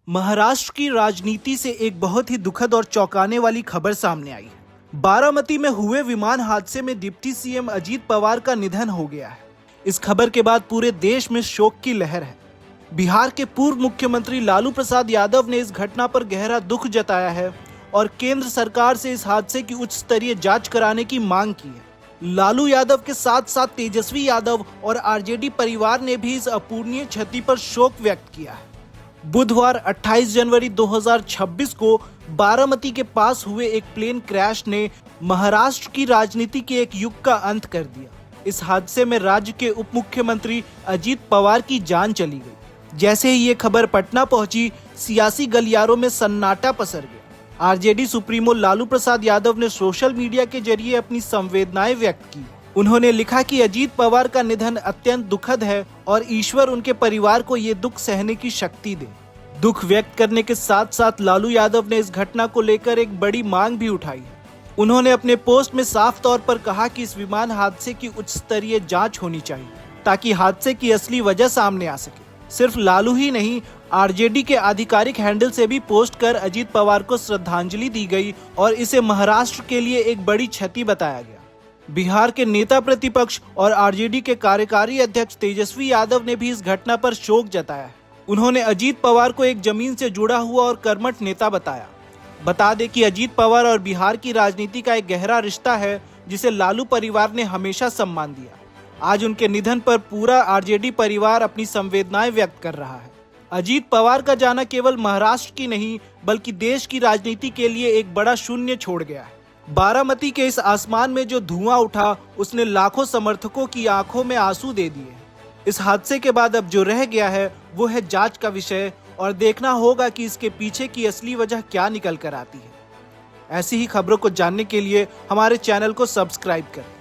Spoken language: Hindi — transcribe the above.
महाराष्ट्र की राजनीति से एक बहुत ही दुखद और चौंकाने वाली खबर सामने आई है। बारामती में हुए विमान हादसे में डिप्टी सीएम अजीत पवार का निधन हो गया है। इस खबर के बाद पूरे देश में शोक की लहर है। बिहार के पूर्व मुख्यमंत्री लालू प्रसाद यादव ने इस घटना पर गहरा दुख जताया है और केंद्र सरकार से इस हादसे की उच्च स्तरीय जांच कराने की मांग की है। लालू यादव के साथ साथ तेजस्वी यादव और आरजेडी परिवार ने भी इस अपूरणीय क्षति पर शोक व्यक्त किया है। बुधवार 28 जनवरी 2026 को बारामती के पास हुए एक प्लेन क्रैश ने महाराष्ट्र की राजनीति के एक युग का अंत कर दिया। इस हादसे में राज्य के उप मुख्यमंत्री अजीत पवार की जान चली गई। जैसे ही ये खबर पटना पहुंची, सियासी गलियारों में सन्नाटा पसर गया। आरजेडी सुप्रीमो लालू प्रसाद यादव ने सोशल मीडिया के जरिए अपनी संवेदनाएं व्यक्त की। उन्होंने लिखा कि अजीत पवार का निधन अत्यंत दुखद है और ईश्वर उनके परिवार को ये दुख सहने की शक्ति दे। दुख व्यक्त करने के साथ साथ लालू यादव ने इस घटना को लेकर एक बड़ी मांग भी उठाई है। उन्होंने अपने पोस्ट में साफ तौर पर कहा कि इस विमान हादसे की उच्च स्तरीय जांच होनी चाहिए ताकि हादसे की असली वजह सामने आ सके। सिर्फ लालू ही नहीं, आरजेडी के आधिकारिक हैंडल से भी पोस्ट कर अजीत पवार को श्रद्धांजलि दी गई और इसे महाराष्ट्र के लिए एक बड़ी क्षति बताया गया। बिहार के नेता प्रतिपक्ष और आरजेडी के कार्यकारी अध्यक्ष तेजस्वी यादव ने भी इस घटना पर शोक जताया है। उन्होंने अजीत पवार को एक जमीन से जुड़ा हुआ और कर्मठ नेता बताया। बता दें कि अजीत पवार और बिहार की राजनीति का एक गहरा रिश्ता है जिसे लालू परिवार ने हमेशा सम्मान दिया। आज उनके निधन पर पूरा आरजेडी परिवार अपनी संवेदनाएं व्यक्त कर रहा है। अजीत पवार का जाना केवल महाराष्ट्र की नहीं बल्कि देश की राजनीति के लिए एक बड़ा शून्य छोड़ गया है। बारामती के इस आसमान में जो धुआं उठा उसने लाखों समर्थकों की आंखों में आंसू दे दिए। इस हादसे के बाद अब जो रह गया है वो है जांच का विषय और देखना होगा कि इसके पीछे की असली वजह क्या निकल कर आती है। ऐसी ही खबरों को जानने के लिए हमारे चैनल को सब्सक्राइब करें।